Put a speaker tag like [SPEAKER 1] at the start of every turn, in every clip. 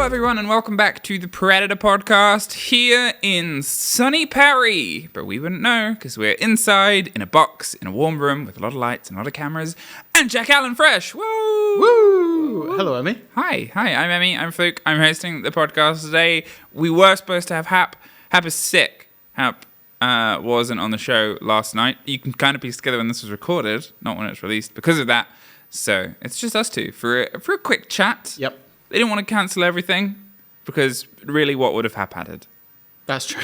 [SPEAKER 1] everyone, and welcome back to the Predator podcast here in sunny Paris. But we wouldn't know because we're inside in a box in a warm room with a lot of lights and a lot of cameras. And Jack Allen Fresh. Woo!
[SPEAKER 2] Woo! Hello, Emmy.
[SPEAKER 1] Hi, I'm Emmy. I'm Fluke. I'm hosting the podcast today. We were supposed to have Hap. Hap is sick. Hap wasn't on the show last night. You can kind of piece together when this was recorded, not when it's released, because of that. So it's just us two for a quick chat.
[SPEAKER 2] Yep.
[SPEAKER 1] They didn't want to cancel everything because really what would have added?
[SPEAKER 2] That's true.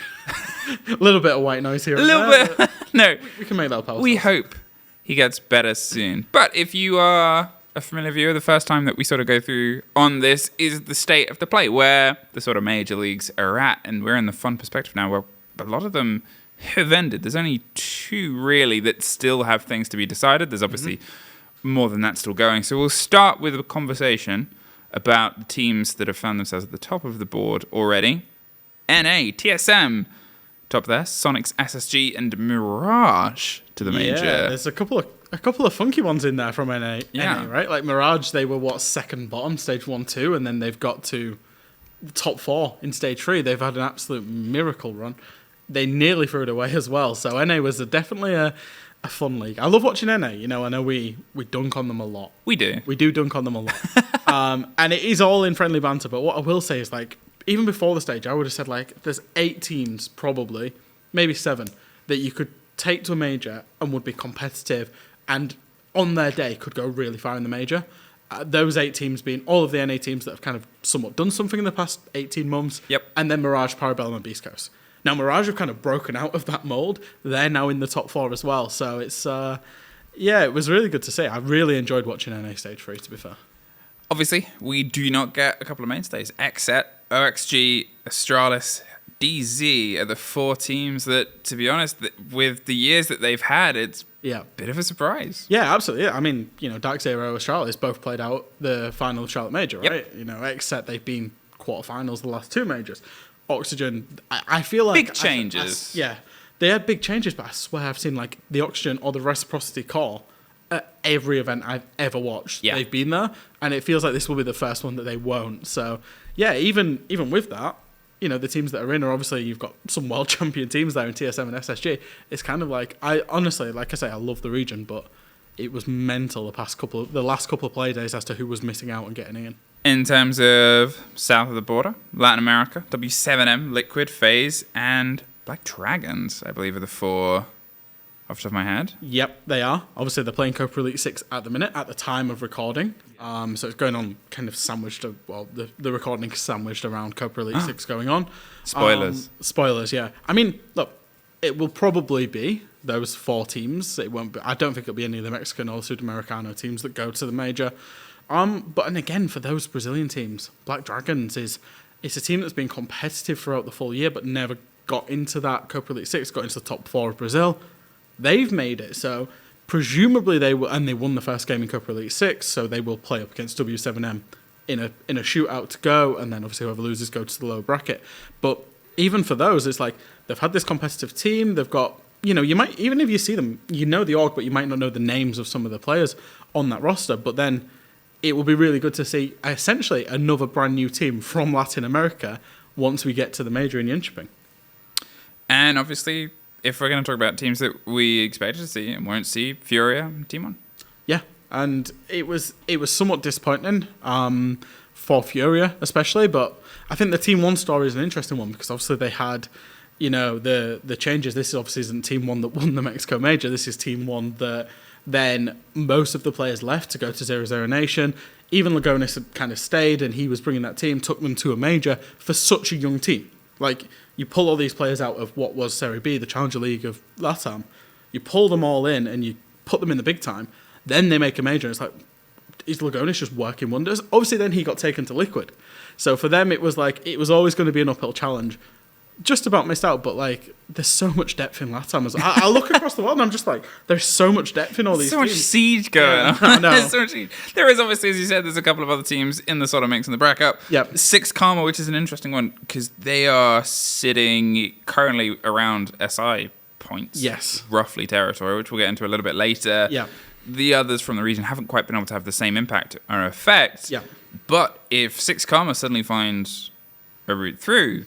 [SPEAKER 2] A little bit of white noise here.
[SPEAKER 1] A little bit. No.
[SPEAKER 2] We can make that possible.
[SPEAKER 1] We hope he gets better soon. But if you are a familiar viewer, the first time that we sort of go through on this is the state of the play, where the sort of major leagues are at. And we're in the fun perspective now where a lot of them have ended. There's only two really that still have things to be decided. There's obviously more than that still going. So we'll start with a conversation about the teams that have found themselves at the top of the board already. NA, TSM, top there. Soniqs, SSG, and Mirage to the major.
[SPEAKER 2] Yeah, there's a couple of funky ones in there from NA,
[SPEAKER 1] Yeah.
[SPEAKER 2] right? Like Mirage, they were second bottom, stage 1, 2, and then they've got to the top 4 in stage 3. They've had an absolute miracle run. They nearly threw it away as well. So NA was definitely a fun league. I love watching NA. You know, I know we dunk on them a lot.
[SPEAKER 1] We do.
[SPEAKER 2] We do dunk on them a lot. And it is all in friendly banter. But what I will say is, like, even before the stage, I would have said, like, there's 8 teams probably, maybe 7, that you could take to a major and would be competitive and on their day could go really far in the major. Those 8 teams being all of the NA teams that have kind of somewhat done something in the past 18 months.
[SPEAKER 1] Yep.
[SPEAKER 2] And then Mirage, Parabellum, and Beast Coast. Now, Mirage have kind of broken out of that mold. They're now in the top 4 as well. So it's, it was really good to see. I really enjoyed watching NA Stage 3, to be fair.
[SPEAKER 1] Obviously, we do not get a couple of mainstays. XSET, OXG, Astralis, DZ are the 4 teams that, to be honest, with the years that they've had, it's a bit of a surprise.
[SPEAKER 2] Yeah, absolutely. Yeah. I mean, you know, Dark Zero, Astralis both played out the final of Charlotte Major, right?
[SPEAKER 1] Yep.
[SPEAKER 2] You know, XSET, they've been quarterfinals the last 2 majors. Oxygen, I feel like...
[SPEAKER 1] Big changes.
[SPEAKER 2] They had big changes, but I swear I've seen, like, the Oxygen or the Reciprocity Call at every event I've ever watched.
[SPEAKER 1] Yeah.
[SPEAKER 2] They've been there, and it feels like this will be the first one that they won't. So, yeah, even with that, you know, the teams that are in are obviously, you've got some world champion teams there in TSM and SSG. It's kind of like, I honestly, like I say, I love the region, but it was mental the last couple of play days as to who was missing out and getting in.
[SPEAKER 1] In terms of south of the border, Latin America, W7M, Liquid, FaZe, and Black Dragons, I believe, are the 4 off the top of my head.
[SPEAKER 2] Yep, they are. Obviously, they're playing Copa Elite 6 at the minute, at the time of recording. So it's going on kind of sandwiched, the recording is sandwiched around Copa Elite 6 going on.
[SPEAKER 1] Spoilers.
[SPEAKER 2] Spoilers, yeah. I mean, look, it will probably be those 4 teams. It won't be. I don't think it'll be any of the Mexican or Sudamericano teams that go to the major. And again, for those Brazilian teams, Black Dragons it's a team that's been competitive throughout the full year, but never got into that Copa Elite 6, got into the top 4 of Brazil. They've made it, so presumably they won the first game in Copa Elite 6, so they will play up against W7M in a shootout to go, and then obviously whoever loses go to the lower bracket. But even for those, it's like they've had this competitive team. They've got, you know, you might, even if you see them, you know the org, but you might not know the names of some of the players on that roster. But then it will be really good to see essentially another brand new team from Latin America once we get to the major in Jonkoping.
[SPEAKER 1] And obviously, if we're going to talk about teams that we expected to see and won't see, Furia, Team 1.
[SPEAKER 2] Yeah, and it was somewhat disappointing for Furia especially, but I think the Team 1 story is an interesting one because obviously they had, you know, the changes. This obviously isn't Team 1 that won the Mexico Major. This is Team 1 that then most of the players left to go to 0-0 Nation. Even Lagonis had kind of stayed, and he was bringing that team, took them to a major for such a young team. Like, you pull all these players out of what was Serie B, the Challenger League of LATAM, you pull them all in and you put them in the big time, then they make a major. It's like, is Lagonis just working wonders? Obviously, then he got taken to Liquid. So for them, it was like, it was always going to be an uphill challenge. Just about missed out, but like, there's so much depth in LATAM as well. I look across the world and I'm just like, there's so much depth in all these
[SPEAKER 1] so
[SPEAKER 2] teams.
[SPEAKER 1] Much siege going on.
[SPEAKER 2] I know.
[SPEAKER 1] There's so much siege. There is obviously, as you said, there's a couple of other teams in the sort of mix in the bracket.
[SPEAKER 2] Yep.
[SPEAKER 1] Six Karma, which is an interesting one because they are sitting currently around SI points.
[SPEAKER 2] Yes.
[SPEAKER 1] Roughly territory, which we'll get into a little bit later.
[SPEAKER 2] Yeah.
[SPEAKER 1] the others from the region haven't quite been able to have the same impact or effect.
[SPEAKER 2] Yeah.
[SPEAKER 1] But if Six Karma suddenly finds a route through,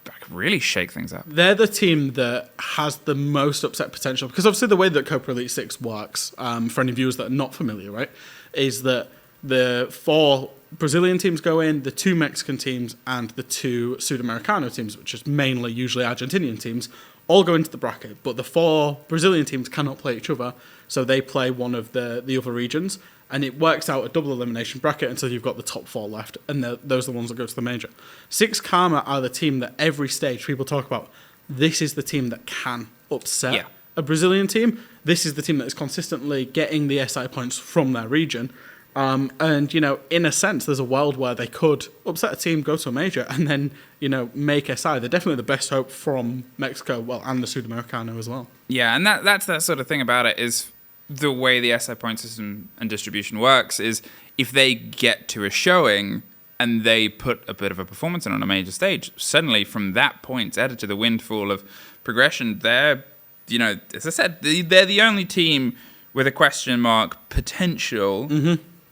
[SPEAKER 1] that could really shake things up.
[SPEAKER 2] They're the team that has the most upset potential, because obviously the way that Copa Elite 6 works, for any viewers that are not familiar, right, is that the 4 Brazilian teams go in, the 2 Mexican teams, and the 2 Sudamericano teams, which is mainly usually Argentinian teams, all go into the bracket. But the 4 Brazilian teams cannot play each other, so they play one of the other regions, and it works out a double elimination bracket until you've got the top 4 left, and those are the ones that go to the major. Six Karma are the team that every stage people talk about. This is the team that can upset a Brazilian team. This is the team that is consistently getting the SI points from their region. And, you know, in a sense, there's a world where they could upset a team, go to a major, and then, you know, make SI. They're definitely the best hope from Mexico, well, and the Sudamericano as well.
[SPEAKER 1] Yeah, and that's that sort of thing about it is the way the SI point system and distribution works is if they get to a showing and they put a bit of a performance in on a major stage, suddenly from that point added to the windfall of progression, they're, you know, as I said, they're the only team with a question mark potential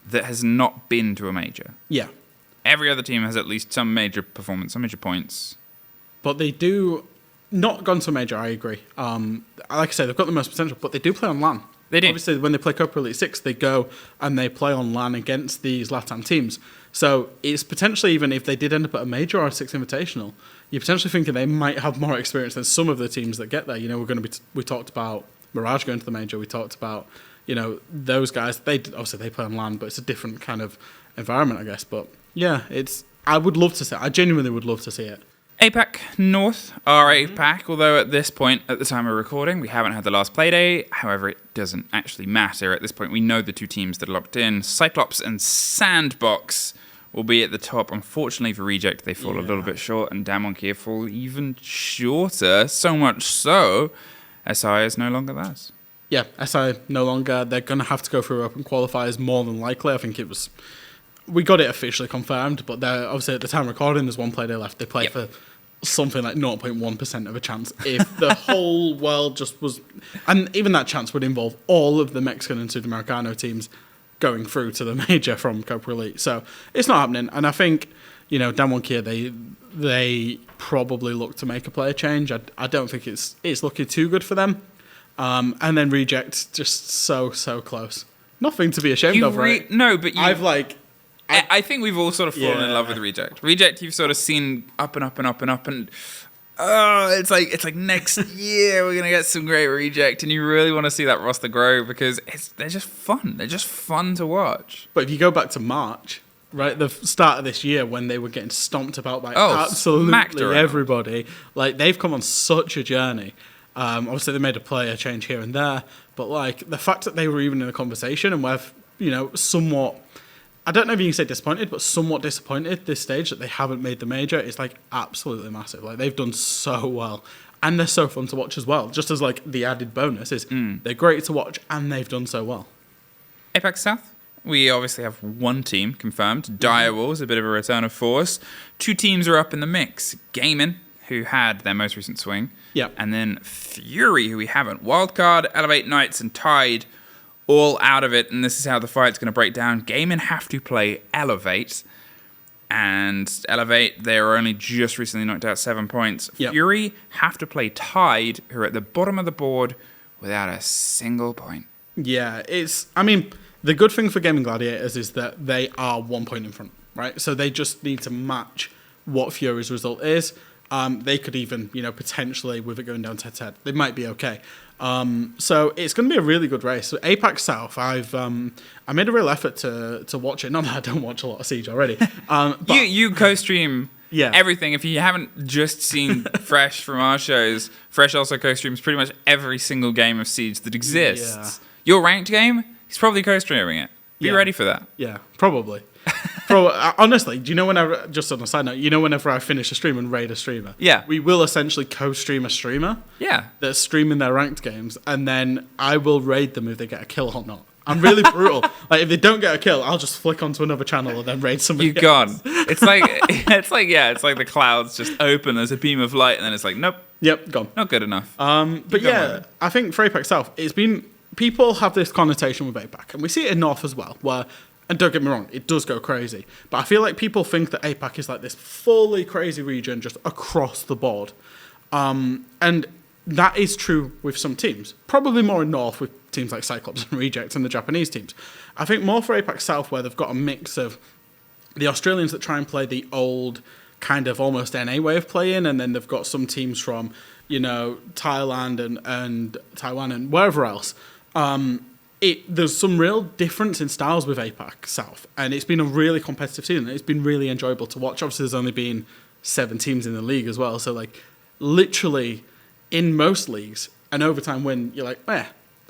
[SPEAKER 1] that has not been to a major.
[SPEAKER 2] Yeah.
[SPEAKER 1] Every other team has at least some major performance, some major points.
[SPEAKER 2] But they do not gone to a major, I agree. Like I say, they've got the most potential, but they do play on LAN.
[SPEAKER 1] They do.
[SPEAKER 2] Obviously, when they play Copa Elite 6, they go and they play on LAN against these LATAM teams. So it's potentially, even if they did end up at a major or a Six Invitational, you're potentially thinking they might have more experience than some of the teams that get there. You know, we talked about Mirage going to the major. We talked about, you know, those guys. Obviously they play on LAN, but it's a different kind of environment, I guess. But yeah, I would love to see it. I genuinely would love to see it.
[SPEAKER 1] APAC North are APAC, although at this point, at the time of recording, we haven't had the last play day. However, it doesn't actually matter. At this point, we know the 2 teams that are locked in. Cyclops and Sandbox will be at the top. Unfortunately for Reject, they fall a little bit short, and Damwon Kia fall even shorter. So much so, SI is no longer theirs.
[SPEAKER 2] Yeah, SI no longer. They're going to have to go through open qualifiers more than likely. I think we got it officially confirmed, but obviously at the time of recording, there's 1 play day left. They play for something like 0.1% of a chance if the whole world just was... And even that chance would involve all of the Mexican and Sudamericano teams going through to the major from Copa Elite. So it's not happening. And I think, you know, Damwon Kia, they probably look to make a player change. I don't think it's looking too good for them. And then Reject, just so close. Nothing to be ashamed of, right?
[SPEAKER 1] No, but I think we've all sort of fallen in love with Reject. Reject, you've sort of seen up and up and up and up, and it's like next year we're gonna get some great Reject, and you really want to see that roster grow because they're just fun. They're just fun to watch.
[SPEAKER 2] But if you go back to March, right, the start of this year when they were getting stomped about by absolutely everybody, like they've come on such a journey. Obviously they made a player change here and there, but like the fact that they were even in the conversation and we're, you know, somewhat, I don't know if you can say disappointed, but somewhat disappointed this stage that they haven't made the major is like absolutely massive. Like they've done so well, and they're so fun to watch as well. Just as like the added bonus is they're great to watch and they've done so well.
[SPEAKER 1] APAC South, we obviously have 1 team confirmed. Dire Wolves, a bit of a return of force. 2 teams are up in the mix. Gaming, who had their most recent swing.
[SPEAKER 2] Yeah.
[SPEAKER 1] And then Fury, who we haven't. Wildcard, Elevate Knights, and Tide all out of it, and this is how the fight's going to break down. Gaming have to play Elevate, and Elevate, they were only just recently knocked out 7 points.
[SPEAKER 2] Yep.
[SPEAKER 1] Fury have to play Tide, who are at the bottom of the board without a single point.
[SPEAKER 2] Yeah, the good thing for Gaming Gladiators is that they are 1 point in front, right? So they just need to match what Fury's result is. They could even, you know, potentially, with it going down to 10, they might be okay. So it's going to be a really good race. So APAC South, I made a real effort to watch it. Not that I don't watch a lot of Siege already. But
[SPEAKER 1] you co-stream everything. If you haven't just seen Fresh from our shows, Fresh also co-streams pretty much every single game of Siege that exists.
[SPEAKER 2] Yeah.
[SPEAKER 1] Your ranked game, he's probably co-streaming it. Be ready for that.
[SPEAKER 2] Yeah, probably. Honestly, do you know just on a side note, whenever I finish a stream and raid a streamer, we will essentially co-stream a streamer that's streaming their ranked games, and then I will raid them if they get a kill or not. I'm really brutal. Like if they don't get a kill, I'll just flick onto another channel and then raid somebody else.
[SPEAKER 1] Gone. It's like the clouds just open, there's a beam of light, and then it's like, nope.
[SPEAKER 2] Yep, gone.
[SPEAKER 1] Not good enough.
[SPEAKER 2] But yeah, I think for APAC South, it's been people have this connotation with APAC, and we see it in North as well, where, and don't get me wrong, it does go crazy, but I feel like people think that APAC is like this fully crazy region just across the board. And that is true with some teams. Probably more in North with teams like Cyclops and Reject and the Japanese teams. I think more for APAC South, where they've got a mix of the Australians that try and play the old kind of almost NA way of playing, and then they've got some teams from, Thailand and Taiwan and wherever else. There's some real difference in styles with APAC South, and it's been a really competitive season. It's been really enjoyable to watch. Obviously, there's only been 7 teams in the league as well, so like literally in most leagues, an overtime win, you're like,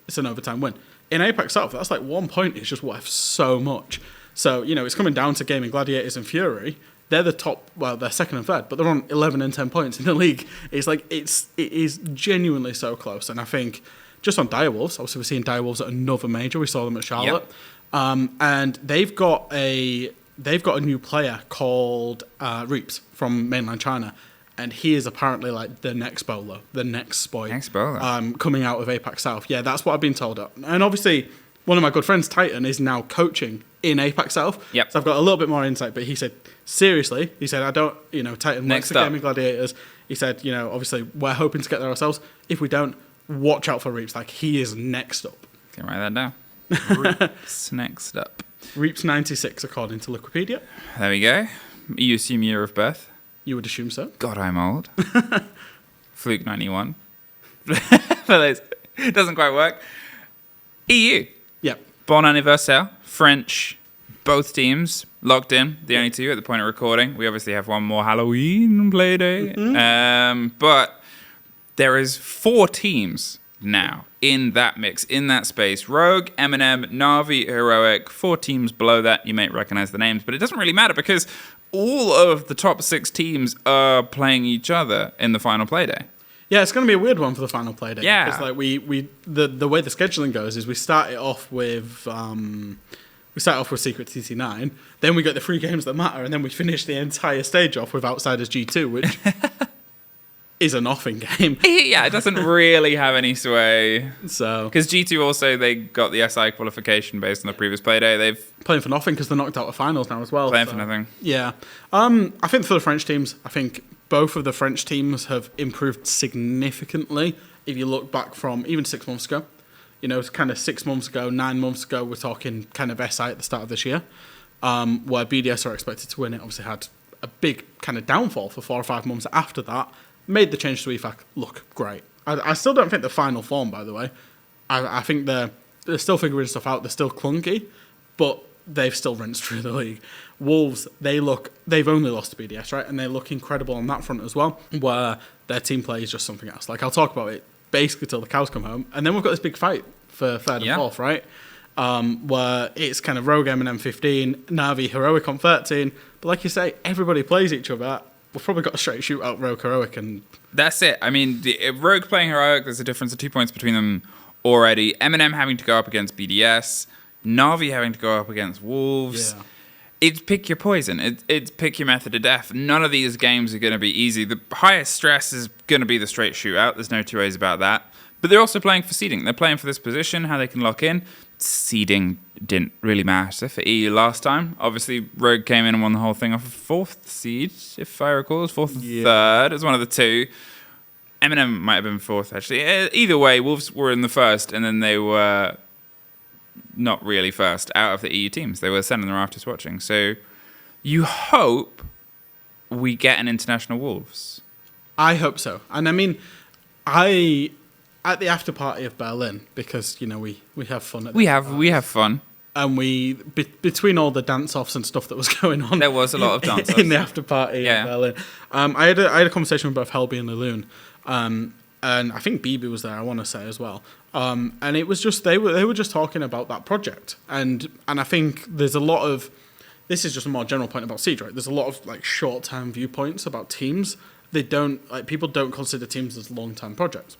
[SPEAKER 2] it's an overtime win. In APAC South, that's like 1 point is just worth so much. So, it's coming down to Gaming Gladiators and Fury. They're the top, they're second and third, but they're on 11 and 10 points in the league. It's like, it is genuinely so close. And I think just on Direwolves, obviously we're seeing Direwolves at another major. We saw them at Charlotte. Yep. And they've got a new player called Reaps from mainland China. And he is apparently like the next bowler, the next Spoy.
[SPEAKER 1] Next bowler.
[SPEAKER 2] Coming out of APAC South. Yeah, that's what I've been told. And obviously, one of my good friends, Titan, is now coaching in APAC South.
[SPEAKER 1] Yep.
[SPEAKER 2] So I've got a little bit more insight, but he said, seriously, I don't, Titan likes the Gaming Gladiators. He said, obviously, we're hoping to get there ourselves. If we don't, watch out for Reaps. Like, he is next up.
[SPEAKER 1] Can write that down. Reaps next up.
[SPEAKER 2] Reaps 96, according to Wikipedia.
[SPEAKER 1] There we go. You assume year of birth?
[SPEAKER 2] You would assume so.
[SPEAKER 1] God, I'm old. Fluke 91. For those, it doesn't quite work. EU.
[SPEAKER 2] Yep.
[SPEAKER 1] Bon anniversaire. French. Both teams locked in. The only 2 at the point of recording. We obviously have one more Halloween play day. Mm-hmm. But there is 4 teams now in that mix, in that space. Rogue, Eminem, Na'Vi, Heroic. 4 teams below that. You may recognize the names, but it doesn't really matter because all of the top 6 teams are playing each other in the final playday.
[SPEAKER 2] Yeah, it's going to be a weird one for the final playday.
[SPEAKER 1] Yeah,
[SPEAKER 2] because like the way the scheduling goes is we start it off with Secret TT9, then we get the 3 games that matter, and then we finish the entire stage off with Outsiders G2, which is a nothing game.
[SPEAKER 1] Yeah, it doesn't really have any sway.
[SPEAKER 2] So
[SPEAKER 1] because G2 also, they got the SI qualification based on the previous playday. They've
[SPEAKER 2] playing for nothing because they're knocked out of finals now as well.
[SPEAKER 1] Playing for nothing.
[SPEAKER 2] Yeah. I think for the French teams, I think both of the French teams have improved significantly. If you look back from even 6 months ago, it's kind of 6 months ago, 9 months ago, we're talking kind of SI at the start of this year, where BDS are expected to win it. Obviously had a big kind of downfall for 4 or 5 months after that. Made the change to EFAC look great. I still don't think the final form, by the way. I think they're still figuring stuff out. They're still clunky, but they've still rinsed through the league. Wolves, they've only lost to BDS, right? And they look incredible on that front as well, where their team play is just something else. Like, I'll talk about it basically till the cows come home. And then we've got this big fight for third and fourth, right? Where it's kind of Rogue Eminem 15, Na'Vi Heroic on 13. But like you say, everybody plays each other. We've probably got a straight shootout Rogue Heroic, and
[SPEAKER 1] that's it. I mean, Rogue playing Heroic, there's a difference of 2 points between them already. Eminem having to go up against BDS, Na'Vi having to go up against Wolves.
[SPEAKER 2] Yeah.
[SPEAKER 1] It's pick your poison. It's pick your method of death. None of these games are going to be easy. The highest stress is going to be the straight shootout. There's no 2 ways about that. But they're also playing for seeding. They're playing for this position, how they can lock in. Seeding didn't really matter for EU last time. Obviously, Rogue came in and won the whole thing off of 4th seed, if I recall. It was 4th or 3rd. It was one of the 2. Eminem might have been 4th, actually. Either way, Wolves were in the 1st, and then they were not really 1st out of the EU teams. They were sending their afters watching. So you hope we get an international Wolves.
[SPEAKER 2] I hope so. And I mean, at the after party of Berlin, because we have fun.
[SPEAKER 1] We have fun,
[SPEAKER 2] and between all the dance offs and stuff that was going on,
[SPEAKER 1] there was a lot of dance offs
[SPEAKER 2] in the after party of Berlin. I had a conversation with both Helby and Laloon, and I think BB was there. I want to say as well, and it was just they were just talking about that project, and I think there's a lot of, this is just a more general point about Siege, right? There's a lot of like short term viewpoints about teams. People don't consider teams as long term projects.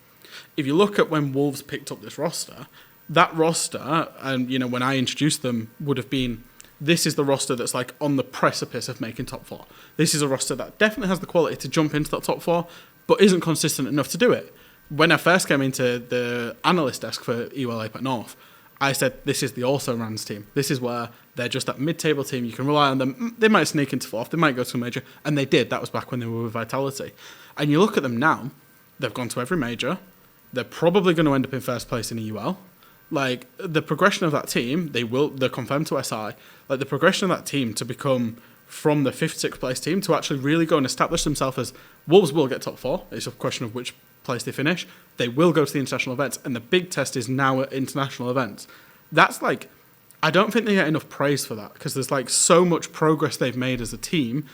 [SPEAKER 2] If you look at when Wolves picked up this roster, that roster, and when I introduced them, would have been, this is the roster that's like on the precipice of making top 4. This is a roster that definitely has the quality to jump into that top 4, but isn't consistent enough to do it. when I first came into the analyst desk for EUL APAC North, I said, this is the also-rans team. This is where they're just that mid-table team. You can rely on them. They might sneak into fourth. They might go to a major. And they did. That was back when they were with Vitality. And you look at them now, they've gone to every major. They're probably going to end up in first place in EUL. Like, the progression of that team, they're confirmed to SI. Like, the progression of that team to become from the 5th, 6th place team to actually really go and establish themselves as Wolves will get top 4. It's a question of which place they finish. They will go to the international events, and the big test is now at international events. That's like, I don't think they get enough praise for that, because there's like so much progress they've made as a team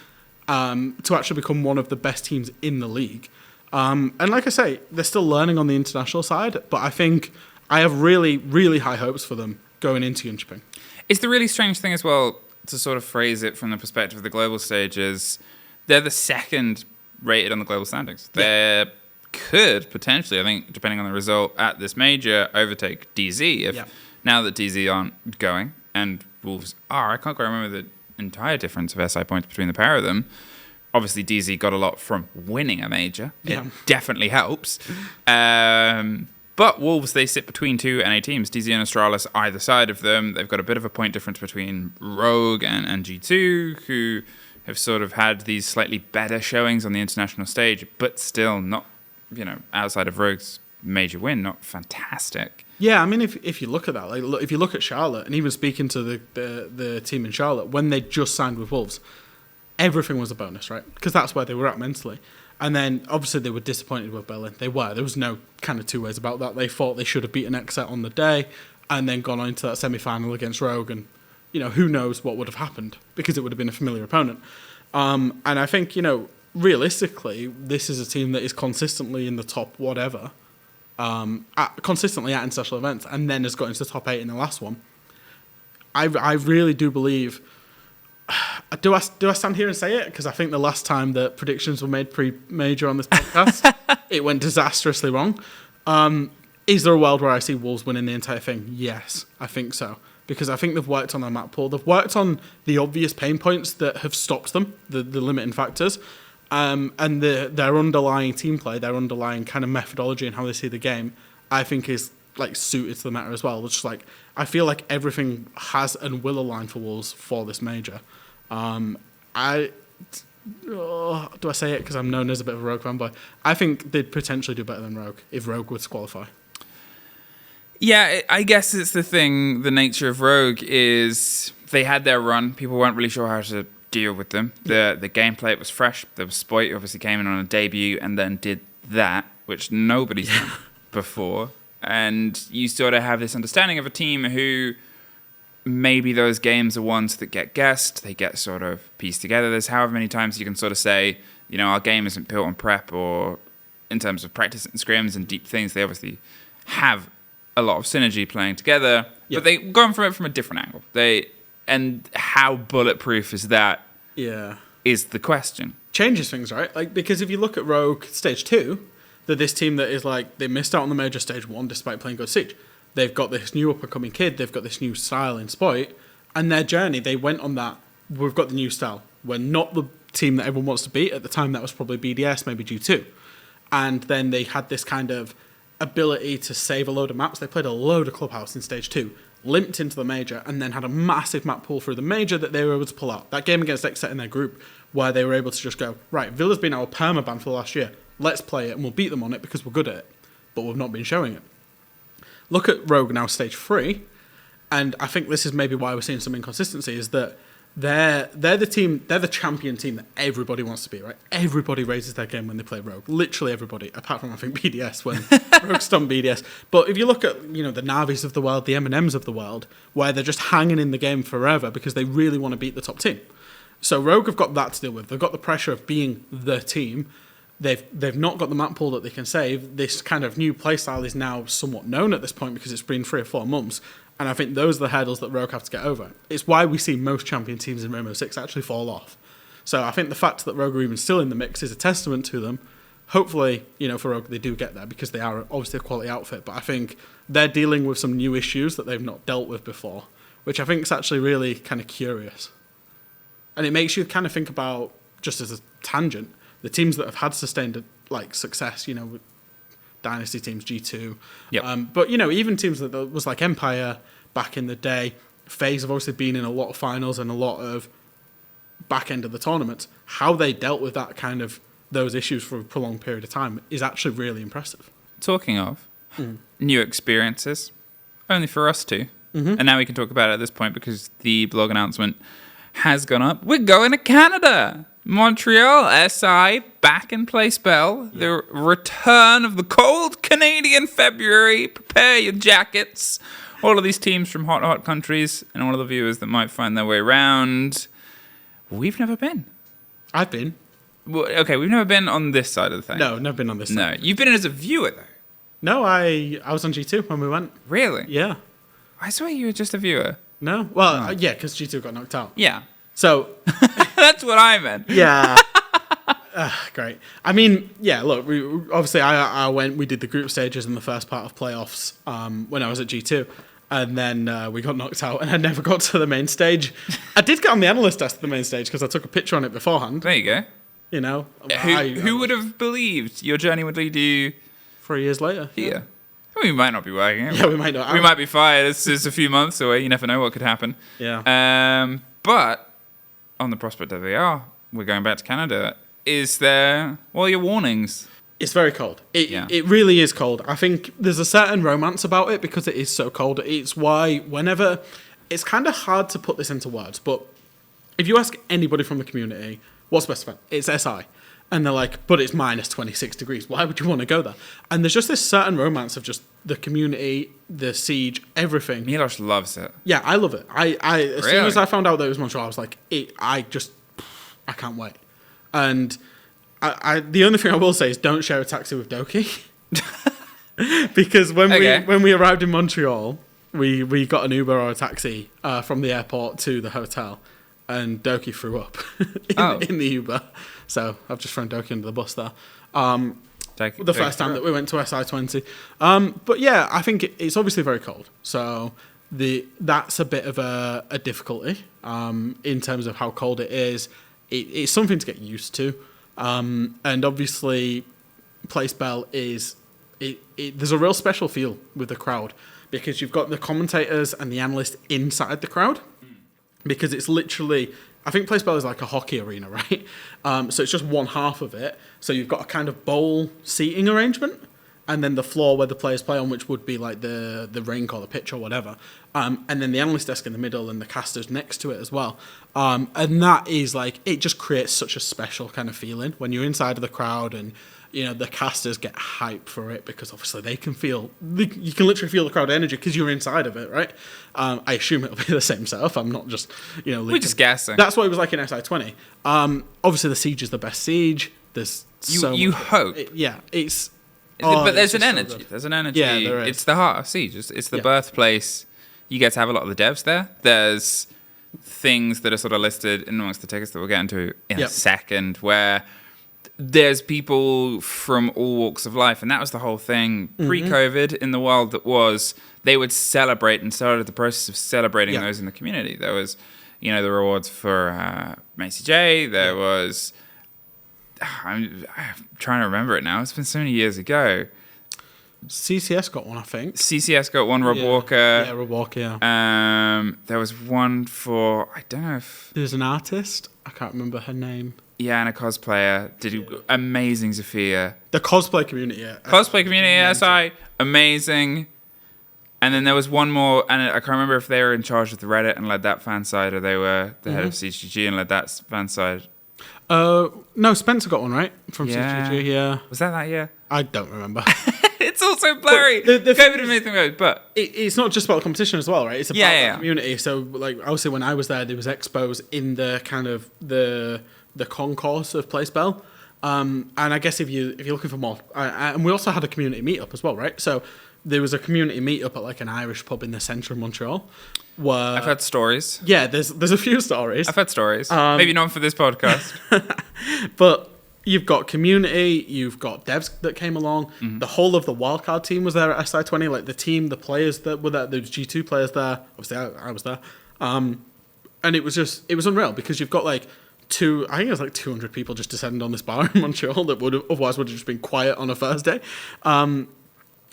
[SPEAKER 2] to actually become one of the best teams in the league. And like I say, they're still learning on the international side, but I think I have really, really high hopes for them going into Jonkoping.
[SPEAKER 1] It's the really strange thing as well, to sort of phrase it from the perspective of the global stage, is they're the second rated on the global standings. They could potentially, I think, depending on the result at this major, overtake DZ. Now that DZ aren't going and Wolves are, I can't quite remember the entire difference of SI points between the pair of them. Obviously, DZ got a lot from winning a major. It definitely helps. But Wolves, they sit between two NA teams, DZ and Astralis either side of them. They've got a bit of a point difference between Rogue and G2, who have sort of had these slightly better showings on the international stage, but still not, outside of Rogue's major win, not fantastic.
[SPEAKER 2] Yeah, I mean, if you look at that, like, if you look at Charlotte, and even speaking to the team in Charlotte, when they just signed with Wolves, everything was a bonus, right? Because that's where they were at mentally. And then, obviously, they were disappointed with Berlin. They were. There was no kind of two ways about that. They thought they should have beaten Exet on the day and then gone on into that semi-final against Rogue. And, who knows what would have happened, because it would have been a familiar opponent. And I think, realistically, this is a team that is consistently in the top whatever, consistently at international events, and then has got into the top 8 in the last one. I really do believe... Do I stand here and say it? Because I think the last time that predictions were made pre-major on this podcast, it went disastrously wrong. Is there a world where I see Wolves winning the entire thing? Yes, I think so. Because I think they've worked on their map pool. They've worked on the obvious pain points that have stopped them, the limiting factors, and their underlying team play, their underlying kind of methodology and how they see the game, I think is like suited to the matter as well. Which is like, I feel like everything has and will align for Wolves for this major. Do I say it because I'm known as a bit of a Rogue fanboy? I think they'd potentially do better than Rogue if Rogue would qualify.
[SPEAKER 1] Yeah, I guess it's the nature of Rogue is they had their run. People weren't really sure how to deal with them. The gameplay, it was fresh. There was Spoit, obviously came in on a debut and then did that, which nobody's done before. And you sort of have this understanding of a team who maybe those games are ones that get guessed, they get sort of pieced together. There's however many times you can sort of say, our game isn't built on prep or in terms of practice and scrims and deep things. They obviously have a lot of synergy playing together, but they go from it from a different angle. And how bulletproof is that?
[SPEAKER 2] Yeah,
[SPEAKER 1] is the question.
[SPEAKER 2] Changes things, right? Like, because if you look at Rogue Stage 2, they're this team that is like, they missed out on the major Stage 1 despite playing good Siege. They've got this new up-and-coming kid, they've got this new style in Spoit, and their journey, they went on that, we've got the new style. We're not the team that everyone wants to beat. At the time, that was probably BDS, maybe G2. And then they had this kind of ability to save a load of maps. They played a load of Clubhouse in Stage 2, limped into the major, and then had a massive map pull through the major that they were able to pull out. That game against Exet in their group, where they were able to just go, right, Villa's been our permaban for the last year. Let's play it, and we'll beat them on it because we're good at it. But we've not been showing it. Look at Rogue now, Stage 3, and I think this is maybe why we're seeing some inconsistency, is that they're the team, they're the champion team that everybody wants to be, right? Everybody raises their game when they play Rogue. Literally everybody, apart from, I think, BDS, when Rogue stumped BDS. But if you look at, the Navis of the world, the M&Ms of the world, where they're just hanging in the game forever because they really want to beat the top team. So Rogue have got that to deal with. They've got the pressure of being the team. They've not got the map pool that they can save. This kind of new playstyle is now somewhat known at this point because it's been 3 or 4 months. And I think those are the hurdles that Rogue have to get over. It's why we see most champion teams in Rainbow Six actually fall off. So I think the fact that Rogue are even still in the mix is a testament to them. Hopefully, for Rogue, they do get there because they are obviously a quality outfit. But I think they're dealing with some new issues that they've not dealt with before, which I think is actually really kind of curious. And it makes you kind of think about, just as a tangent, the teams that have had sustained success, Dynasty teams, G2.
[SPEAKER 1] Yep.
[SPEAKER 2] But, you know, even teams that was like Empire back in the day, FaZe have obviously been in a lot of finals and a lot of back end of the tournaments. How they dealt with that kind of those issues for a prolonged period of time is actually really impressive.
[SPEAKER 1] Talking of new experiences, only for us two. And now we can talk about it at this point because the blog announcement has gone up. We're going to Canada. Montreal, SI, back in play spell. Yeah. The return of the cold Canadian February. Prepare your jackets. All of these teams from hot countries and all of the viewers that might find their way around. We've never been.
[SPEAKER 2] I've been.
[SPEAKER 1] Well, okay, we've never been on this side of the thing.
[SPEAKER 2] No, never been on this side.
[SPEAKER 1] No, you've been in as a viewer, though.
[SPEAKER 2] No, I was on G2 when we went.
[SPEAKER 1] Really?
[SPEAKER 2] Yeah.
[SPEAKER 1] I swear you were just a viewer.
[SPEAKER 2] No? Well, yeah, because G2 got knocked out.
[SPEAKER 1] Yeah.
[SPEAKER 2] So...
[SPEAKER 1] That's what I meant.
[SPEAKER 2] Yeah. Great. I mean, yeah, look, obviously I went, we did the group stages in the first part of playoffs when I was at G2. And then we got knocked out and I never got to the main stage. I did get on the analyst desk at the main stage because I took a picture on it beforehand.
[SPEAKER 1] There you go.
[SPEAKER 2] You know.
[SPEAKER 1] Who would have believed your journey would lead you
[SPEAKER 2] 3 years later?
[SPEAKER 1] Here.
[SPEAKER 2] Yeah.
[SPEAKER 1] We might not be working.
[SPEAKER 2] Yeah, we might not.
[SPEAKER 1] We might be fired. It's a few months away. You never know what could happen.
[SPEAKER 2] Yeah.
[SPEAKER 1] But on the prospect that we're going back to Canada. Is there, well, your warnings?
[SPEAKER 2] It's very cold. It really is cold. I think there's a certain romance about it because it is so cold. It's why whenever, it's kind of hard to put this into words, but if you ask anybody from the community, what's the best event? It's SI. And they're like, but it's minus 26 degrees. Why would you want to go there? And there's just this certain romance of just the community, the siege, everything.
[SPEAKER 1] Milos loves it.
[SPEAKER 2] Yeah, I love it. As soon as I found out that it was Montreal, I was like, I can't wait. And the only thing I will say is don't share a taxi with Doki. Because when we arrived in Montreal, we got an Uber or a taxi from the airport to the hotel. And Doki threw up in the Uber. So I've just thrown Doki under the bus there. The first time that we went to SI20. But yeah, I think it's obviously very cold. So that's a bit of a difficulty in terms of how cold it is. It's something to get used to. And obviously, play spell is... there's a real special feel with the crowd because you've got the commentators and the analysts inside the crowd. Because it's literally, I think play spell is like a hockey arena, right? So it's just one half of it. So you've got a kind of bowl seating arrangement, and then the floor where the players play on, which would be like the rink or the pitch or whatever. And then the analyst desk in the middle and the casters next to it as well. And that is like, it just creates such a special kind of feeling when you're inside of the crowd and, you know, the casters get hype for it because obviously they can feel, you can literally feel the crowd energy because you're inside of it, right? I assume it'll be the same setup. I'm not just,
[SPEAKER 1] we're just guessing.
[SPEAKER 2] That's what it was like in SI20. Obviously the siege is the best siege. There's
[SPEAKER 1] you hope.
[SPEAKER 2] It's...
[SPEAKER 1] but there's an energy.
[SPEAKER 2] So
[SPEAKER 1] there's an energy.
[SPEAKER 2] Yeah, there is.
[SPEAKER 1] It's the heart of Siege. It's the birthplace. You get to have a lot of the devs there. There's things that are sort of listed in amongst the tickets that we'll get into in a second where there's people from all walks of life. And that was the whole thing pre-COVID in the world that was they would celebrate and started the process of celebrating those in the community. There was, the rewards for Macy J. There was... I'm trying to remember it now. It's been so many years ago.
[SPEAKER 2] CCS got one, I think.
[SPEAKER 1] CCS got one, Rob Walker.
[SPEAKER 2] Yeah, Rob Walker, yeah.
[SPEAKER 1] There was one for, I don't know if...
[SPEAKER 2] There's an artist. I can't remember her name.
[SPEAKER 1] Yeah, and a cosplayer. Amazing Zafia.
[SPEAKER 2] The cosplay community, yeah.
[SPEAKER 1] Cosplay community, SI, amazing. And then there was one more, and I can't remember if they were in charge of the Reddit and led that fan side, or they were the head of CGG and led that fan side.
[SPEAKER 2] No, Spencer got one, right? From CGG, yeah.
[SPEAKER 1] Was that year?
[SPEAKER 2] I don't remember.
[SPEAKER 1] It's also blurry. COVID and everything goes, but...
[SPEAKER 2] It's not just about the competition as well, right? It's about the community. So, like, obviously when I was there was expos in the kind of the concourse of PlaySpell. And I guess if you're looking for more... and we also had a community meetup as well, right? So there was a community meetup at, like, an Irish pub in the centre of Montreal. Where,
[SPEAKER 1] I've heard stories.
[SPEAKER 2] Yeah, there's a few stories.
[SPEAKER 1] I've heard stories. Maybe not for this podcast.
[SPEAKER 2] But you've got community, you've got devs that came along. The whole of the wildcard team was there at SI20. Like the team, the players that were there, there was G2 players there. Obviously, I was there. And it was unreal because you've got like I think it was like 200 people just descended on this bar in Montreal that would otherwise would have just been quiet on a Thursday. And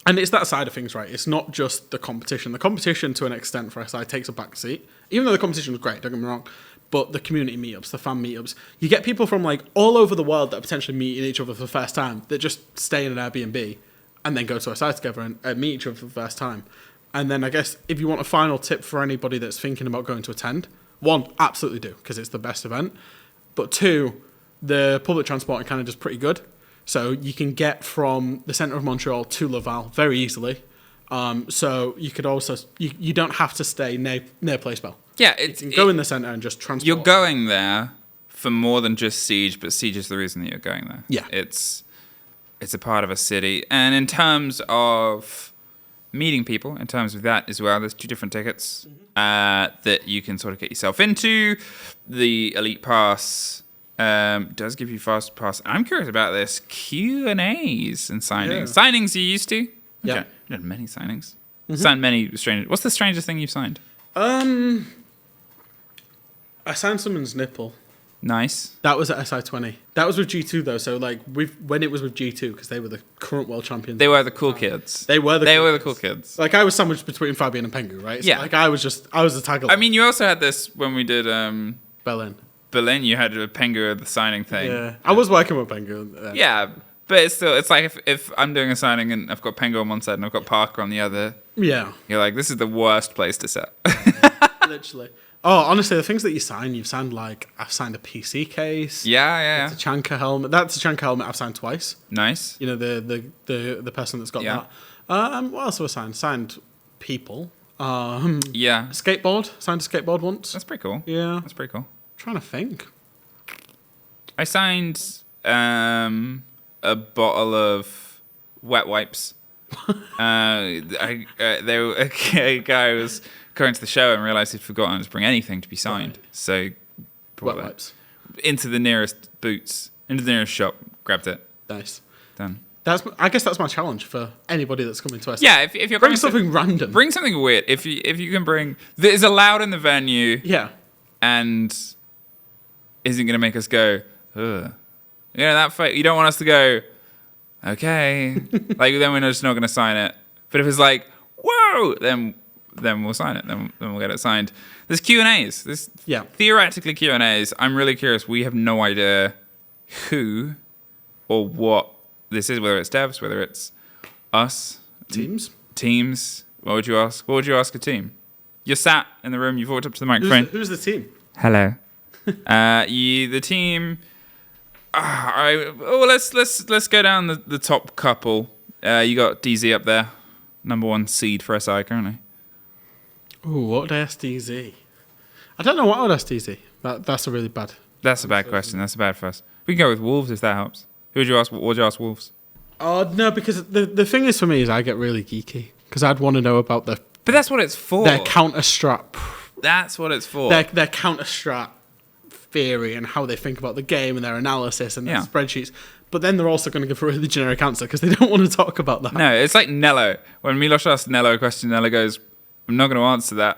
[SPEAKER 2] it's that side of things, right? It's not just the competition. The competition, to an extent, for SI takes a back seat. Even though the competition was great, don't get me wrong. But the community meetups, the fan meetups, you get people from like all over the world that are potentially meeting each other for the first time that just stay in an Airbnb and then go to a site together and meet each other for the first time. And then I guess if you want a final tip for anybody that's thinking about going to attend, one, absolutely do, because it's the best event. But two, the public transport kind of just pretty good. So you can get from the centre of Montreal to Laval very easily. So you could also, you don't have to stay near Placebell.
[SPEAKER 1] Yeah,
[SPEAKER 2] you can go in the centre and just transport.
[SPEAKER 1] You're going there for more than just Siege, but Siege is the reason that you're going there.
[SPEAKER 2] Yeah.
[SPEAKER 1] It's a part of a city. And in terms of meeting people, in terms of that as well, there's 2 different tickets that you can sort of get yourself into. The Elite Pass does give you fast pass. I'm curious about this Q&As and signings.
[SPEAKER 2] Yeah.
[SPEAKER 1] Signings you used to?
[SPEAKER 2] Yeah.
[SPEAKER 1] Okay. You had many signings. Signed many strangers. What's the strangest thing you've signed?
[SPEAKER 2] I signed someone's nipple.
[SPEAKER 1] Nice.
[SPEAKER 2] That was at SI20. That was with G2 though. So like when it was with G2, because they were the current world champions.
[SPEAKER 1] They were the cool kids.
[SPEAKER 2] They were the
[SPEAKER 1] cool kids.
[SPEAKER 2] Like I was sandwiched between Fabian and Pengu, right? So
[SPEAKER 1] Yeah.
[SPEAKER 2] like I was the tag along.
[SPEAKER 1] I mean, you also had this when we did
[SPEAKER 2] Berlin.
[SPEAKER 1] You had a Pengu the signing thing.
[SPEAKER 2] Yeah. I was working with Pengu then.
[SPEAKER 1] Yeah, but it's like if I'm doing a signing and I've got Pengu on one side and I've got Parker on the other.
[SPEAKER 2] Yeah.
[SPEAKER 1] You're like, this is the worst place to set.
[SPEAKER 2] Literally. Oh, honestly, the things that you've signed like I've signed a PC case.
[SPEAKER 1] Yeah.
[SPEAKER 2] It's a Chanka helmet. That's a Chanka helmet I've signed twice.
[SPEAKER 1] Nice.
[SPEAKER 2] You know the person that's got that. What else have I signed? Signed people.
[SPEAKER 1] Yeah.
[SPEAKER 2] Skateboard. Signed a skateboard once.
[SPEAKER 1] That's pretty cool.
[SPEAKER 2] Yeah.
[SPEAKER 1] That's pretty cool.
[SPEAKER 2] Trying to think.
[SPEAKER 1] I signed a bottle of wet wipes. A guy was going to the show and realised he'd forgotten to bring anything to be signed. Right. So
[SPEAKER 2] wet wipes.
[SPEAKER 1] Into the nearest Boots, into the nearest shop, grabbed it.
[SPEAKER 2] Nice.
[SPEAKER 1] Done.
[SPEAKER 2] I guess that's my challenge for anybody that's coming to us.
[SPEAKER 1] Yeah, if you're
[SPEAKER 2] bring something random.
[SPEAKER 1] Bring something weird. If you can bring that is allowed in the venue.
[SPEAKER 2] Yeah.
[SPEAKER 1] And isn't going to make us go, ugh. You know, that fight, you don't want us to go, okay. Like, then we're just not going to sign it. But if it's like, whoa, then we'll sign it. Then we'll get it signed. There's Q&As. There's theoretically Q&As. I'm really curious. We have no idea who or what this is, whether it's devs, whether it's us. Teams. What would you ask? What would you ask a team? You're sat in the room. You've walked up to the microphone.
[SPEAKER 2] Who's the team?
[SPEAKER 1] Hello. The team. Let's go down the top couple. You got DZ up there, number 1 seed for SI currently.
[SPEAKER 2] Ooh, what would I ask DZ? I don't know what I would ask DZ. That's a really bad.
[SPEAKER 1] That's a bad question. That's a bad first. We can go with Wolves if that helps. Who would you ask? What would you ask Wolves?
[SPEAKER 2] Oh no, because the thing is for me is I get really geeky because I'd want to know about
[SPEAKER 1] But that's what it's for.
[SPEAKER 2] Their counter strat.
[SPEAKER 1] That's what it's for.
[SPEAKER 2] Their counter strat theory and how they think about the game and their analysis and their spreadsheets. But then they're also going to give a really generic answer because they don't want to talk about that.
[SPEAKER 1] No, it's like Nello. When Milos asks Nello a question, Nello goes, I'm not going to answer that.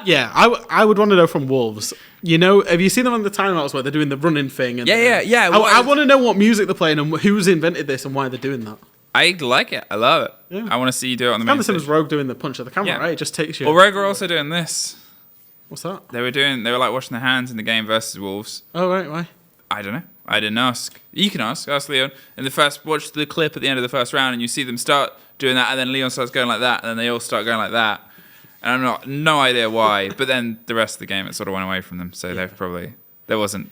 [SPEAKER 2] Yeah, I would want to know from Wolves. You know, have you seen them on the timeouts where they're doing the running thing? And
[SPEAKER 1] yeah.
[SPEAKER 2] I want to know what music they're playing and who's invented this and why they're doing that.
[SPEAKER 1] I like it. I love it. Yeah. I want to see you do it on the main stage.
[SPEAKER 2] Kind of same as Rogue doing the punch at the camera, right? It just takes you.
[SPEAKER 1] Well, Rogue are also doing this.
[SPEAKER 2] What's that?
[SPEAKER 1] They were like washing their hands in the game versus Wolves.
[SPEAKER 2] Oh, right. Why?
[SPEAKER 1] I don't know. I didn't ask. You can ask Leon. Watch the clip at the end of the first round and you see them start doing that and then Leon starts going like that and then they all start going like that. And no idea why. But then the rest of the game, it sort of went away from them. So they've probably, there wasn't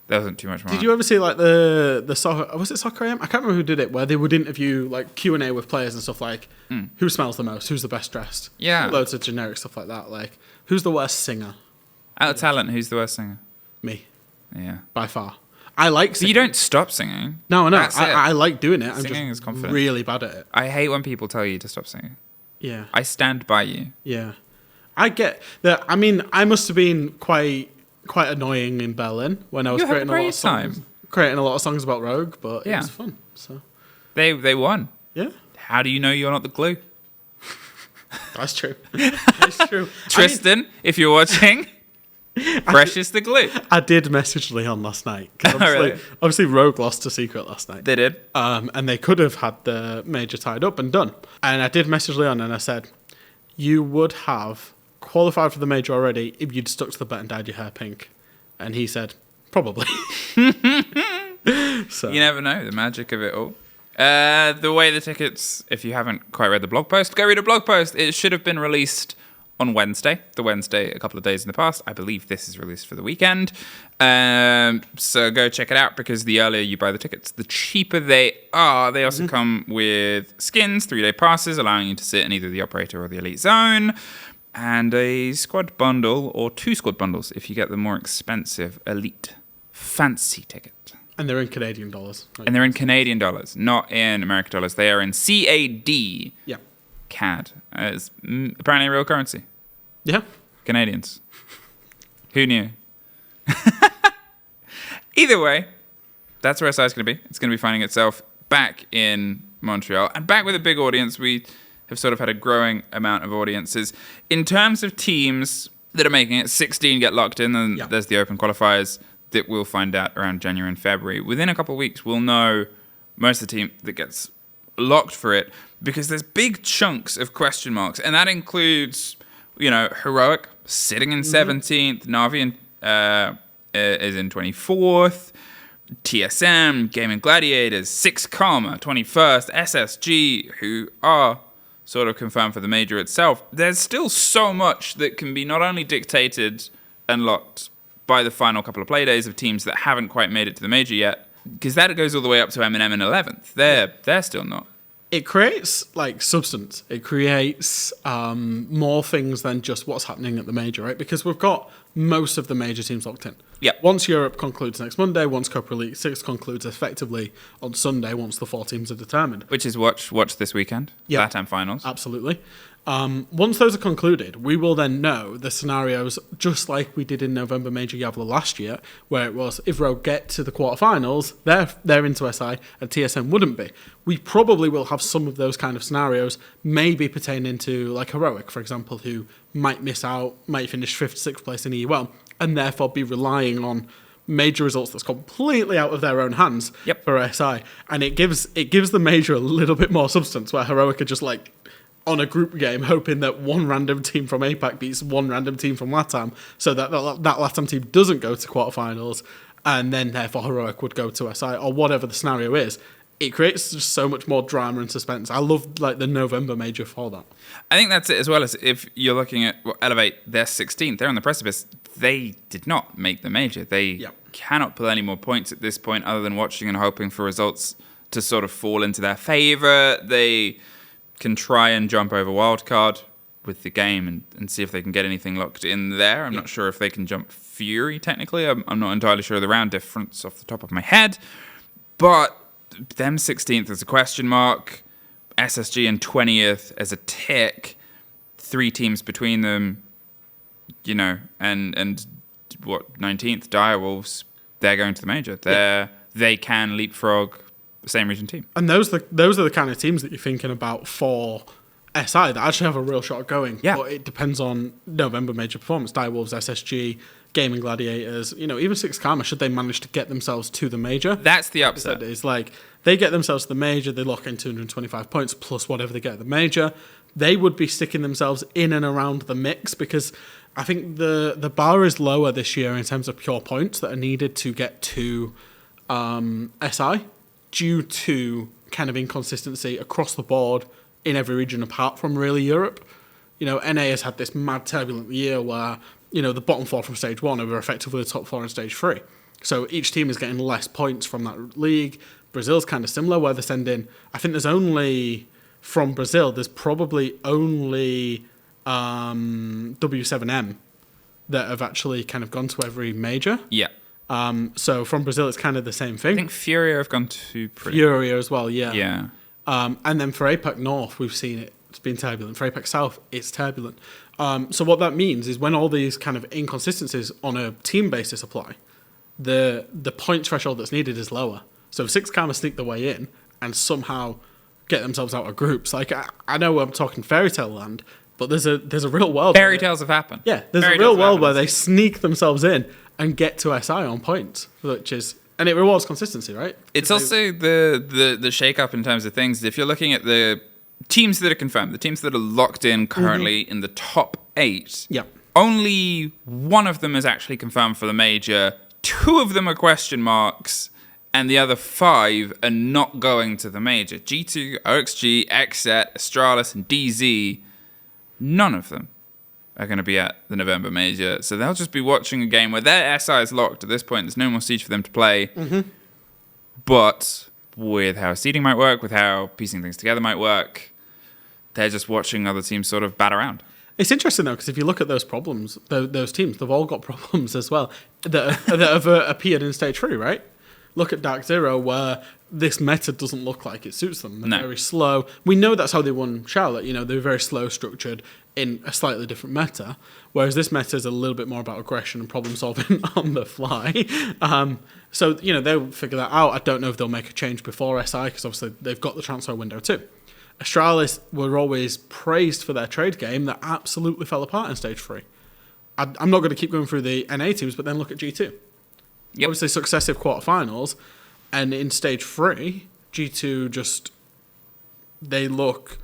[SPEAKER 1] too much more.
[SPEAKER 2] Did you ever see like the soccer, was it Soccer AM? I can't remember who did it, where they would interview like Q&A with players and stuff like, who smells the most? Who's the best dressed?
[SPEAKER 1] Yeah.
[SPEAKER 2] Loads of generic stuff like that. Like, who's the worst singer?
[SPEAKER 1] Out of talent, who's the worst singer?
[SPEAKER 2] Me.
[SPEAKER 1] Yeah.
[SPEAKER 2] By far. I like singing.
[SPEAKER 1] But you don't stop singing.
[SPEAKER 2] No. I like doing it.
[SPEAKER 1] Singing is confident.
[SPEAKER 2] Really bad at it.
[SPEAKER 1] I hate when people tell you to stop singing.
[SPEAKER 2] Yeah.
[SPEAKER 1] I stand by you.
[SPEAKER 2] Yeah. I get that. I mean, I must have been quite annoying in Berlin when I was creating a lot of songs. Creating a lot of songs about Rogue, but it was fun. So
[SPEAKER 1] they won.
[SPEAKER 2] Yeah.
[SPEAKER 1] How do you know you're not the glue?
[SPEAKER 2] That's true. That's true.
[SPEAKER 1] Tristan, if you're watching, Fresh is the glue.
[SPEAKER 2] I did message Leon last night. 'Cause
[SPEAKER 1] Really?
[SPEAKER 2] obviously, Rogue lost to Secret last night.
[SPEAKER 1] They did.
[SPEAKER 2] And they could have had the major tied up and done. And I did message Leon and I said, you would have qualified for the major already if you'd stuck to the bet and dyed your hair pink. And he said, probably. So
[SPEAKER 1] You never know, the magic of it all. The way the tickets, if you haven't quite read the blog post, go read a blog post. It should have been released on Wednesday, the Wednesday a couple of days in the past. I believe this is released for the weekend. So go check it out, because the earlier you buy the tickets, the cheaper they are. They also come with skins, 3-day passes, allowing you to sit in either the operator or the elite zone, and a squad bundle or 2 squad bundles if you get the more expensive elite fancy ticket.
[SPEAKER 2] And they're in Canadian dollars.
[SPEAKER 1] And they're in Canadian dollars, not in American dollars. They are in CAD.
[SPEAKER 2] Yeah.
[SPEAKER 1] CAD. It's apparently a real currency.
[SPEAKER 2] Yeah.
[SPEAKER 1] Canadians. Who knew? Either way, that's where SI is going to be. It's going to be finding itself back in Montreal and back with a big audience. We have sort of had a growing amount of audiences. In terms of teams that are making it, 16 get locked in, and there's the open qualifiers that we'll find out around January and February. Within a couple of weeks, we'll know most of the team that gets locked for it, because there's big chunks of question marks, and that includes, Heroic sitting in 17th, Navi is in 24th, TSM, Gaming Gladiators, Six Karma, 21st, SSG, who are sort of confirmed for the major itself. There's still so much that can be not only dictated and locked by the final couple of play days of teams that haven't quite made it to the major yet, because that goes all the way up to M&M in 11th. They're still not.
[SPEAKER 2] It creates substance. It creates more things than just what's happening at the major, right? Because we've got most of the major teams locked in.
[SPEAKER 1] Yeah.
[SPEAKER 2] Once Europe concludes next Monday, once Copa Elite 6 concludes effectively on Sunday, once the 4 teams are determined.
[SPEAKER 1] Which is watch this weekend.
[SPEAKER 2] Yeah.
[SPEAKER 1] LATAM Finals.
[SPEAKER 2] Absolutely. Once those are concluded, we will then know the scenarios, just like we did in November Major Yavla last year, where it was, if Rogue get to the quarterfinals, they're into SI, and TSM wouldn't be. We probably will have some of those kind of scenarios, maybe pertaining to Heroic, for example, who might miss out, might finish 5th, 6th place in EUL, and therefore be relying on major results that's completely out of their own hands for SI. And it gives the major a little bit more substance, where Heroic are just on a group game, hoping that one random team from APAC beats one random team from LATAM, so that LATAM team doesn't go to quarterfinals, and then therefore Heroic would go to SI, or whatever the scenario is. It creates just so much more drama and suspense. I love the November major for that.
[SPEAKER 1] I think that's it, as well as if you're looking at Elevate, they're 16th, they're on the precipice. They did not make the major. They cannot pull any more points at this point, other than watching and hoping for results to sort of fall into their favour. They can try and jump over wildcard with the game and see if they can get anything locked in there. I'm not sure if they can jump Fury, technically. I'm not entirely sure of the round difference off the top of my head. But them 16th is a question mark. SSG in 20th as a tick. 3 teams between them, and what, 19th, Dire Wolves, they're going to the major. They can leapfrog the same region team. And
[SPEAKER 2] those are the kind of teams that you're thinking about for SI that actually have a real shot at going.
[SPEAKER 1] Yeah.
[SPEAKER 2] But it depends on November major performance. Dire Wolves, SSG, Gaming Gladiators, even Six Karma, should they manage to get themselves to the major.
[SPEAKER 1] That's the upset.
[SPEAKER 2] It's they get themselves to the major, they lock in 225 points plus whatever they get at the major. They would be sticking themselves in and around the mix, because I think the bar is lower this year in terms of pure points that are needed to get to SI, due to kind of inconsistency across the board in every region apart from really Europe. NA has had this mad turbulent year where, the bottom 4 from stage 1 are effectively the top 4 in stage 3. So each team is getting less points from that league. Brazil's kind of similar, where they're sending, I think from Brazil, there's probably only W7M that have actually kind of gone to every major.
[SPEAKER 1] Yeah.
[SPEAKER 2] So from Brazil, it's kind of the same thing.
[SPEAKER 1] I think Furia have gone to
[SPEAKER 2] Furia as well, yeah.
[SPEAKER 1] Yeah.
[SPEAKER 2] And then for APAC North, we've seen it's been turbulent. For APAC South, it's turbulent. So what that means is when all these kind of inconsistencies on a team basis apply, the point threshold that's needed is lower. So if Six Karma sneak their way in and somehow get themselves out of groups, I know I'm talking fairy tale land, But there's a real world.
[SPEAKER 1] Fairy tales have happened.
[SPEAKER 2] Yeah, there's a real world where they sneak themselves in and get to SI on points, and it rewards consistency, right?
[SPEAKER 1] It's also the shake-up in terms of things. If you're looking at the teams that are confirmed, the teams that are locked in currently in the top 8, only one of them is actually confirmed for the major. 2 of them are question marks, and the other 5 are not going to the major. G2, OXG, XZ, Astralis, and DZ, none of them are going to be at the November major. So they'll just be watching a game where their SI is locked at this point. There's no more siege for them to play. But with how seeding might work, with how piecing things together might work, they're just watching other teams sort of bat around.
[SPEAKER 2] It's interesting, though, because if you look at those problems, those teams, they've all got problems as well that have appeared in Stage 3, right? Look at Dark Zero, where this meta doesn't look like it suits them. They're very slow. We know that's how they won Charlotte. They're very slow structured in a slightly different meta, whereas this meta is a little bit more about aggression and problem solving on the fly. So they'll figure that out. I don't know if they'll make a change before SI, because obviously they've got the transfer window too. Astralis were always praised for their trade game that absolutely fell apart in Stage 3. I'm not going to keep going through the NA teams, but then look at G2. Obviously successive quarterfinals, and in Stage 3, G2 they look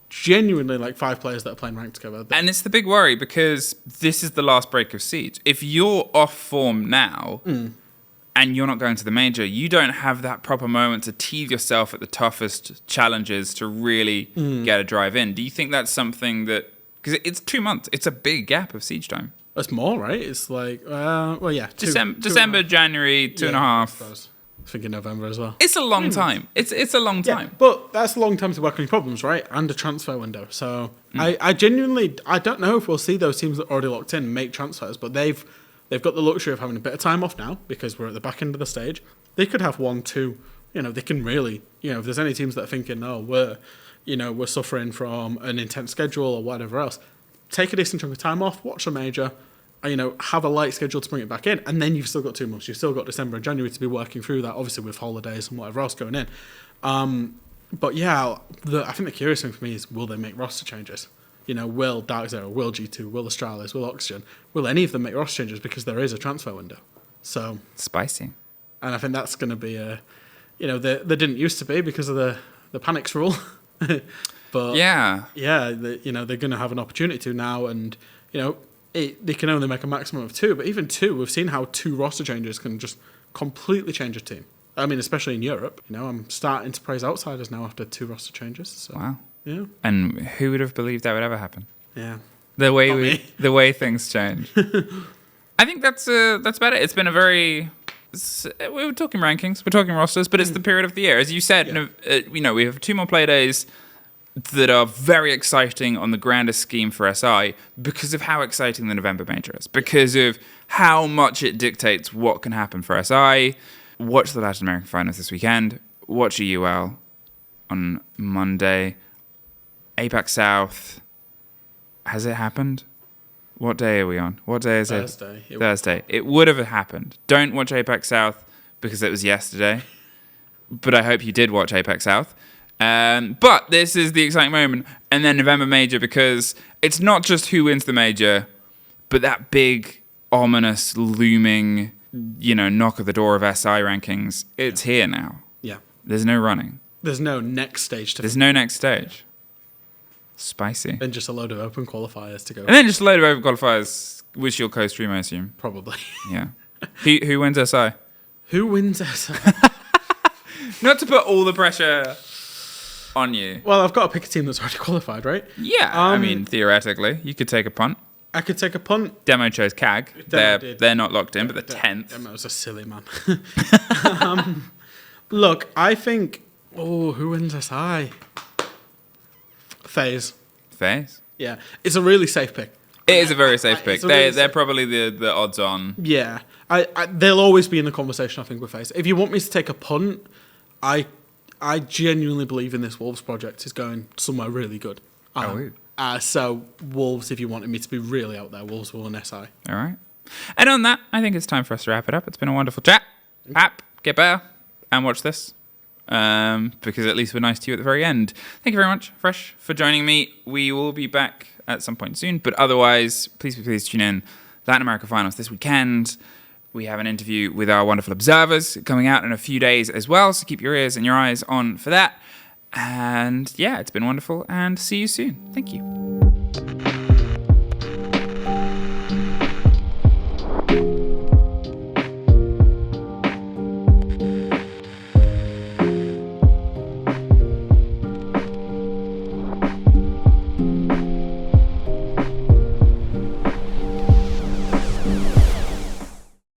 [SPEAKER 2] genuinely like 5 players that are playing ranked together.
[SPEAKER 1] And it's the big worry, because this is the last break of Siege. If you're off form now and you're not going to the major, you don't have that proper moment to tease yourself at the toughest challenges to really get a drive in. Do you think that's something that... Because it's 2 months. It's a big gap of Siege time.
[SPEAKER 2] That's more, right? It's like,
[SPEAKER 1] December, January, 2.5. I suppose.
[SPEAKER 2] I think in November as well.
[SPEAKER 1] It's a long time. It's a long time.
[SPEAKER 2] But that's a long time to work on your problems, right? And a transfer window. So I genuinely, I don't know if we'll see those teams that are already locked in make transfers, but they've got the luxury of having a bit of time off now because we're at the back end of the stage. They could have 1, 2. They can really, if there's any teams that are thinking, we're suffering from an intense schedule or whatever else, take a decent chunk of time off, watch the major, have a light schedule to bring it back in, and then you've still got 2 months. You've still got December and January to be working through that, obviously with holidays and whatever else going in. But yeah, I think the curious thing for me is, will they make roster changes? Will Dark Zero, will G2, will Astralis, will Oxygen, will any of them make roster changes, because there is a transfer window? So spicy. And I think that's going to be there didn't used to be because of the panics rule. But they're going to have an opportunity to now, and they can only make a maximum of 2, but even 2, we've seen how 2 roster changes can just completely change a team. I mean, especially in Europe. I'm starting to praise outsiders now after 2 roster changes. So,
[SPEAKER 1] wow.
[SPEAKER 2] Yeah.
[SPEAKER 1] And who would have believed that would ever happen?
[SPEAKER 2] Yeah.
[SPEAKER 1] The way things change. I think that's about it. It's been a very... We were talking rankings, we're talking rosters, but it's the period of the year. As you said, we have 2 more play days that are very exciting on the grandest scheme for SI because of how exciting the November major is, because of how much it dictates what can happen for SI. Watch the Latin American Finals this weekend. Watch EUL on Monday. APAC South. Has it happened? What day are we on? What day is it? Thursday. It would have happened. Don't watch APAC South because it was yesterday. But I hope you did watch APAC South. But this is the exciting moment. And then November Major, because it's not just who wins the major, but that big, ominous, looming, knock at the door of SI rankings. It's here now.
[SPEAKER 2] Yeah.
[SPEAKER 1] There's no running.
[SPEAKER 2] There's no next stage.
[SPEAKER 1] There's no next stage. Spicy.
[SPEAKER 2] And just a load of open qualifiers to go.
[SPEAKER 1] And then just a load of open qualifiers, which you'll co-stream, I assume.
[SPEAKER 2] Probably.
[SPEAKER 1] Yeah. Who wins SI?
[SPEAKER 2] Who wins SI?
[SPEAKER 1] Not to put all the pressure on you.
[SPEAKER 2] Well, I've got to pick a team that's already qualified, right?
[SPEAKER 1] Yeah. I mean, theoretically, you could take a punt.
[SPEAKER 2] I could take a punt.
[SPEAKER 1] Demo chose CAG. They're not locked in, but they're 10th.
[SPEAKER 2] Demo's a silly man. Look, I think... who wins SI? FaZe.
[SPEAKER 1] FaZe?
[SPEAKER 2] Yeah. It's a really safe pick.
[SPEAKER 1] It is a very safe pick. They're probably the odds on.
[SPEAKER 2] Yeah. They'll always be in the conversation, I think, with FaZe. If you want me to take a punt, I genuinely believe in this Wolves project is going somewhere really good. So Wolves, if you wanted me to be really out there, Wolves will win SI.
[SPEAKER 1] All right. And on that, I think it's time for us to wrap it up. It's been a wonderful chat. Get better and watch this because at least we're nice to you at the very end. Thank you very much, Fresh, for joining me. We will be back at some point soon, but otherwise, please tune in. Latin America Finals this weekend. We have an interview with our wonderful observers coming out in a few days as well, so keep your ears and your eyes on for that. And yeah, it's been wonderful, and see you soon. Thank you.